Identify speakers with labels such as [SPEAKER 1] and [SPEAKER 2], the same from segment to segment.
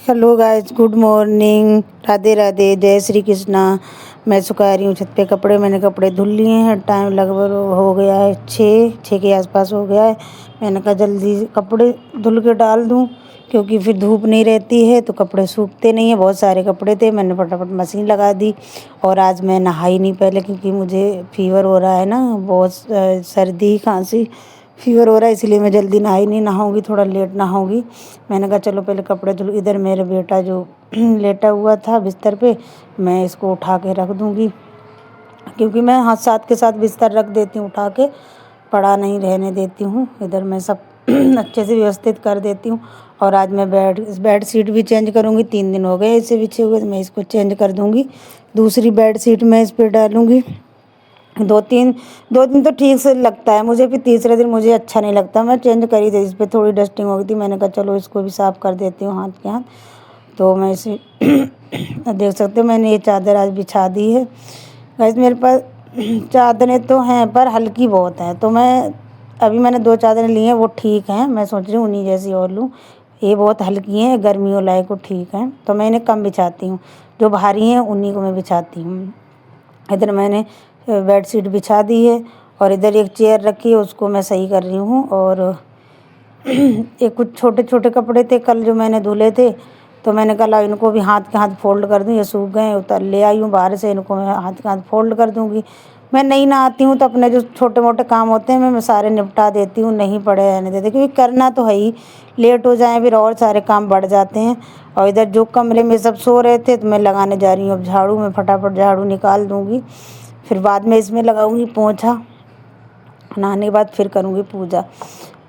[SPEAKER 1] Hello guys, good morning, Radhe Radhe, जय श्री कृष्णा। मैं सुखा रही हूँ छत पे कपड़े। मैंने कपड़े धुल लिए हैं। टाइम लगभग हो गया है 6 के आसपास हो गया है। मैंने कहा जल्दी कपड़े धुल के डाल दूँ, क्योंकि फिर धूप नहीं रहती है तो कपड़े सूखते नहीं हैं। बहुत सारे कपड़े थे, मैंने फटाफट मशीन लगा दी। और आज मैं नहाई नहीं पहले, क्योंकि मुझे फीवर हो रहा है ना, बहुत सर्दी खांसी फीवर हो रहा है, इसलिए मैं जल्दी नहाई नहीं। नहाऊंगी थोड़ा लेट नहाऊंगी। मैंने कहा चलो पहले कपड़े धुल। इधर मेरा बेटा जो लेटा हुआ था बिस्तर पे, मैं इसको उठा के रख दूंगी, क्योंकि मैं हाथ साथ के साथ बिस्तर रख देती हूँ उठा के, पड़ा नहीं रहने देती हूँ। इधर मैं सब अच्छे से व्यवस्थित कर देती हूँ। और आज मैं बेड शीट भी चेंज करूँगी। 3 दिन हो गए इसे बिछे हुए, तो मैं इसको चेंज कर दूँगी। दूसरी बेड शीट मैं इस पर डालूँगी। 2 दिन तो ठीक से लगता है मुझे, फिर तीसरे दिन मुझे अच्छा नहीं लगता। मैं चेंज करी थी, इस पर थोड़ी डस्टिंग हो गई थी। मैंने कहा चलो इसको भी साफ़ कर देती हूँ हाथ के हाथ। तो मैं इसे देख सकते हो, मैंने ये चादर आज बिछा दी है। वैसे मेरे पास चादरें तो हैं, पर हल्की बहुत हैं। तो मैंने 2 चादरें ली हैं, वो ठीक हैं। मैं सोच रही हूँ उन्हीं जैसी और लूँ। ये बहुत हल्की हैं, गर्मियों लायक को ठीक हैं, तो मैं इन्हें कम बिछाती हूँ। जो भारी हैं उन्हीं को मैं बिछाती हूँ। इधर मैंने बेड शीट बिछा दी है, और इधर एक चेयर रखी है, उसको मैं सही कर रही हूँ। और ये कुछ छोटे छोटे कपड़े थे कल जो मैंने धुले थे, तो मैंने कहा इनको भी हाथ के हाथ फोल्ड कर दूँ। ये सूख गए, उतर ले आई हूँ बाहर से, इनको मैं हाथ के हाथ फोल्ड कर दूँगी। मैं नहीं नहाती हूँ तो अपने जो छोटे मोटे काम होते हैं मैं सारे निपटा देती हूँ, नहीं पड़े रहने देती, क्योंकि करना तो है ही। लेट हो जाए फिर और सारे काम बढ़ जाते हैं। और इधर जो कमरे में सब सो रहे थे, तो मैं लगाने जा रही हूँ अब झाड़ू। मैं फटाफट झाड़ू निकाल दूँगी, फिर बाद में इसमें लगाऊंगी पोंछा। नहाने के बाद फिर करूँगी पूजा।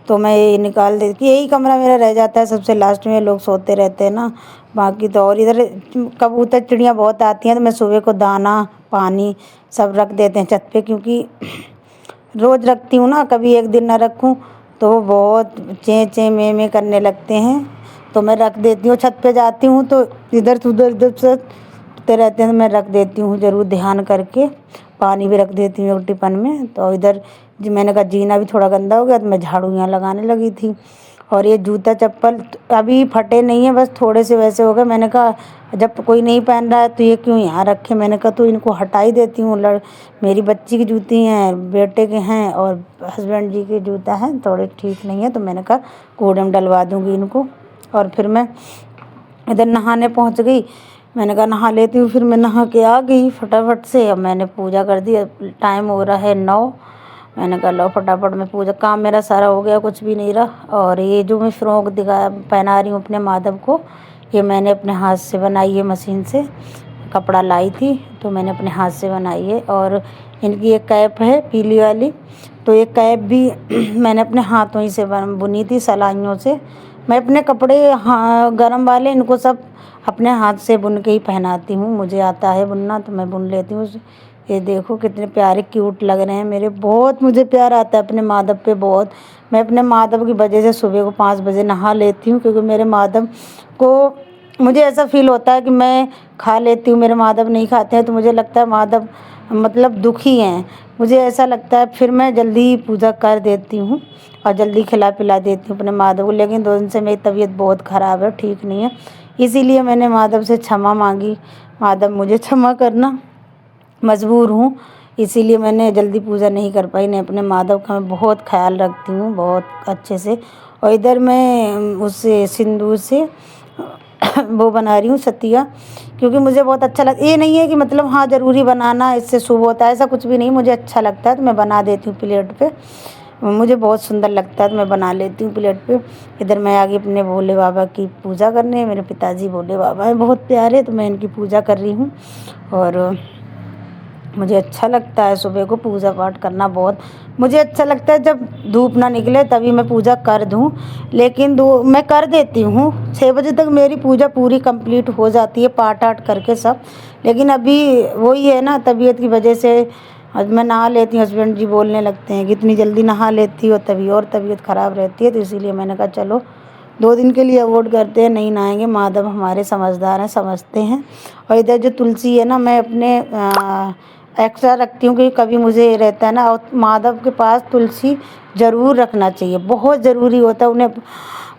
[SPEAKER 1] तो मैं ये निकाल देती, यही कमरा मेरा रह जाता है सबसे लास्ट में, लोग सोते रहते हैं ना। बाकी तो और इधर कबूतर चिड़ियाँ बहुत आती हैं, तो मैं सुबह को दाना पानी सब रख देते हैं छत पे, क्योंकि रोज़ रखती हूँ ना, कभी एक दिन ना रखूँ तो वो बहुत चें चें में करने लगते हैं। तो मैं रख देती हूँ, छत पे जाती हूँ तो इधर से उधर रहते हैं, तो मैं रख देती हूँ ज़रूर ध्यान करके। पानी भी रख देती हूँ टिफ़िन में। तो इधर जी मैंने कहा जीना भी थोड़ा गंदा हो गया, तो मैं झाड़ू यहाँ लगाने लगी थी। और ये जूता चप्पल अभी फटे नहीं है, बस थोड़े से वैसे हो गए। मैंने कहा जब कोई नहीं पहन रहा है तो ये क्यों यहाँ रखे। मैंने कहा तो इनको हटा ही देती हूँ। मेरी बच्ची की जूती हैं, बेटे के हैं, और हस्बैंड जी के जूता हैं, थोड़े ठीक नहीं है, तो मैंने कहा कूड़े में डलवा दूँगी इनको। और फिर मैं इधर नहाने पहुँच गई। मैंने कहा नहा लेती हूँ, फिर मैं नहा के आ गई फटाफट से। अब मैंने पूजा कर दी। टाइम हो रहा है 9। मैंने कहा लो फटाफट में पूजा, काम मेरा सारा हो गया, कुछ भी नहीं रहा। और ये जो मैं फ़्रॉक पहना रही हूँ अपने माधव को, ये मैंने अपने हाथ से बनाई है, मशीन से कपड़ा लाई थी तो मैंने अपने हाथ से बनाई है। और इनकी एक कैप है पीली वाली, तो ये कैप भी मैंने अपने हाथों ही से बुनी थी, सिलाइयों से। मैं अपने कपड़े गरम वाले इनको सब अपने हाथ से बुन के ही पहनाती हूँ। मुझे आता है बुनना, तो मैं बुन लेती हूँ। ये देखो कितने प्यारे क्यूट लग रहे हैं मेरे। बहुत मुझे प्यार आता है अपने माधव पे, बहुत। मैं अपने माधव की वजह से सुबह को 5 बजे नहा लेती हूँ, क्योंकि मेरे माधव को मुझे ऐसा फील होता है कि मैं खा लेती हूँ, मेरे माधव नहीं खाते हैं, तो मुझे लगता है माधव मतलब दुखी हैं, मुझे ऐसा लगता है। फिर मैं जल्दी पूजा कर देती हूँ और जल्दी खिला पिला देती हूँ अपने माधव को। लेकिन 2 दिन से मेरी तबीयत बहुत ख़राब है, ठीक नहीं है, इसीलिए मैंने माधव से क्षमा मांगी। माधव मुझे क्षमा करना, मजबूर हूँ, इसीलिए मैंने जल्दी पूजा नहीं कर पाई। नहीं, अपने माधव का मैं बहुत ख्याल रखती हूँ, बहुत अच्छे से। और इधर मैं उससे सिंदूर से वो बना रही हूँ सतिया, क्योंकि मुझे बहुत अच्छा लगता। ये नहीं है कि मतलब हाँ ज़रूरी बनाना इससे शुभ होता है, ऐसा कुछ भी नहीं। मुझे अच्छा लगता है तो मैं बना देती हूँ प्लेट पे, मुझे बहुत सुंदर लगता है तो मैं बना लेती हूँ प्लेट पे। इधर मैं आ गई अपने भोले बाबा की पूजा करने। मेरे पिताजी भोले बाबा हैं, बहुत प्यारे, तो मैं इनकी पूजा कर रही हूँ। और मुझे अच्छा लगता है सुबह को पूजा पाठ करना, बहुत मुझे अच्छा लगता है। जब धूप ना निकले तभी मैं पूजा कर दूं, लेकिन मैं कर देती हूँ। 6 बजे तक मेरी पूजा पूरी कंप्लीट हो जाती है, पाठ आठ करके सब। लेकिन अभी वही है ना, तबीयत की वजह से आज मैं नहा लेती हूँ। हस्बैंड जी बोलने लगते हैं कि इतनी जल्दी नहा लेती हो, तभी और तबीयत ख़राब रहती है। तो इसीलिए मैंने कहा चलो 2 दिन के लिए अवॉइड करते हैं, नहीं नहाएंगे। माधव हमारे समझदार हैं, समझते हैं। और इधर जो तुलसी है ना, मैं अपने एक्स्ट्रा रखती हूँ, क्योंकि कभी मुझे रहता है ना। और माधव के पास तुलसी ज़रूर रखना चाहिए, बहुत ज़रूरी होता है उन्हें।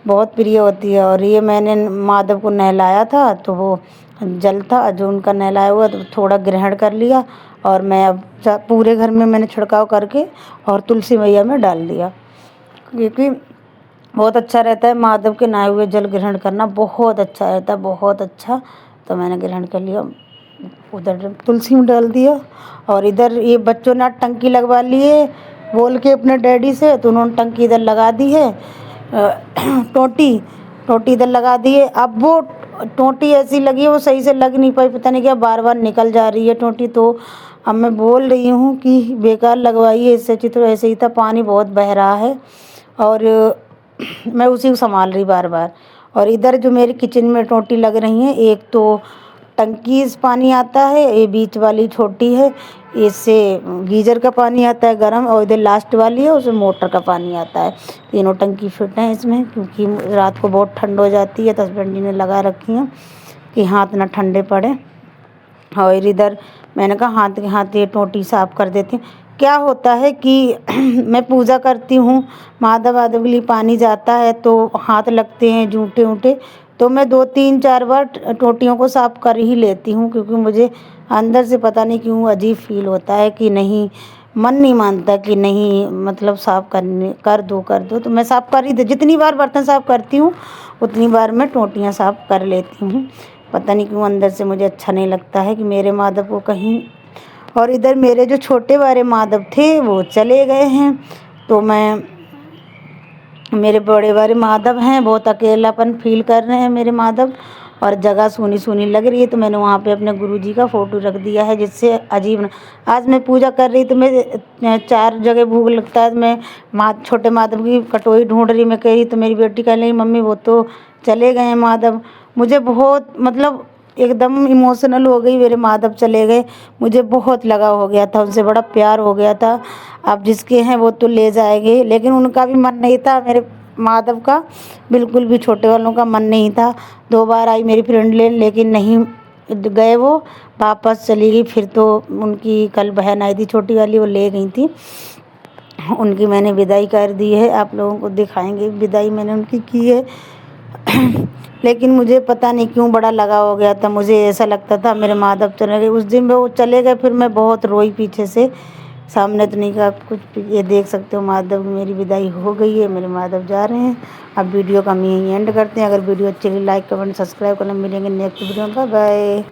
[SPEAKER 1] बहुत प्रिय होती है। और ये मैंने माधव को नहलाया था तो वो जल था जो उनका नहलाया हुआ, तो थोड़ा ग्रहण कर लिया। और मैं अब पूरे घर में मैंने छिड़काव करके और तुलसी मैया में डाल दिया, क्योंकि बहुत अच्छा रहता है महादेव के नहाए हुए जल ग्रहण करना, बहुत अच्छा रहता है, बहुत अच्छा। तो मैंने ग्रहण कर लिया, उधर तुलसी में डाल दिया। और इधर ये बच्चों ने टंकी लगवा ली है बोल के अपने डैडी से, तो उन्होंने टंकी इधर लगा दी है। टोटी टोटी इधर लगा दी है। अब वो टोटी ऐसी लगी है, वो सही से लग नहीं पाई, पता नहीं क्या बार बार निकल जा रही है टोटी। तो अब मैं बोल रही हूँ कि बेकार लगवाई है, इससे अच्छी तो ऐसे ही था। पानी बहुत बह रहा है और मैं उसी को संभाल रही बार बार। और इधर जो मेरी किचन में टोटी लग रही है, एक तो टंकी से पानी आता है, ये बीच वाली छोटी है, इससे गीजर का पानी आता है गर्म, और इधर लास्ट वाली है उसमें मोटर का पानी आता है। तीनों टंकी फिट हैं इसमें, क्योंकि रात को बहुत ठंड हो जाती है, तो हस्बैंड जी ने लगा रखी हैं कि हाथ ना ठंडे पड़े। और इधर मैंने कहा हाथ के हाथ ये टोटी साफ़ कर देती हूँ। क्या होता है कि मैं पूजा करती हूँ, महादेव वादेव के लिए पानी जाता है तो हाथ लगते हैं जूठे ऊँटे, तो मैं 2-3-4 बार टोटियों को साफ़ कर ही लेती हूँ, क्योंकि मुझे अंदर से पता नहीं क्यों अजीब फील होता है कि नहीं, मन नहीं मानता कि नहीं, मतलब साफ़ कर दो। तो मैं साफ़ कर ही दे, जितनी बार बर्तन साफ़ करती हूँ उतनी बार मैं टोटियाँ साफ़ कर लेती हूँ। पता नहीं क्यों अंदर से मुझे अच्छा नहीं लगता है कि मेरे माधव को कहीं। और इधर मेरे जो छोटे वाले माधव थे वो चले गए हैं, तो मेरे बड़े वाले माधव हैं, बहुत अकेलापन फील कर रहे हैं मेरे माधव, और जगह सूनी सूनी लग रही है। तो मैंने वहाँ पे अपने गुरुजी का फ़ोटो रख दिया है, जिससे अजीब न। आज मैं पूजा कर रही तो मैं 4 जगह भूख लगता है, मैं छोटे माधव की कटोरी ढूंढ रही, मैं कह रही तो मेरी बेटी कह रही मम्मी वो तो चले गए हैं माधव। मुझे बहुत मतलब एकदम इमोशनल हो गई, मेरे माधव चले गए, मुझे बहुत लगाव हो गया था उनसे, बड़ा प्यार हो गया था। अब जिसके हैं वो तो ले जाएंगे, लेकिन उनका भी मन नहीं था, मेरे माधव का बिल्कुल भी छोटे वालों का मन नहीं था। 2 बार आई मेरी फ्रेंड लेकिन नहीं गए, वो वापस चली गई। फिर तो उनकी कल बहन आई थी छोटी वाली, वो ले गई थी, उनकी मैंने विदाई कर दी है। आप लोगों को दिखाएंगे विदाई मैंने उनकी की है। लेकिन मुझे पता नहीं क्यों बड़ा लगाव हो गया था, मुझे ऐसा लगता था मेरे माधव चले गए। उस दिन वो चले गए, फिर मैं बहुत रोई पीछे से, सामने तो नहीं कहा कुछ। ये देख सकते हो माधव की मेरी विदाई हो गई है, मेरे माधव जा रहे हैं। अब वीडियो का हम यहीं एंड करते हैं। अगर वीडियो अच्छी लगी लाइक कमेंट सब्सक्राइब करना। मिलेंगे नेक्स्ट वीडियो में, बाय बाय।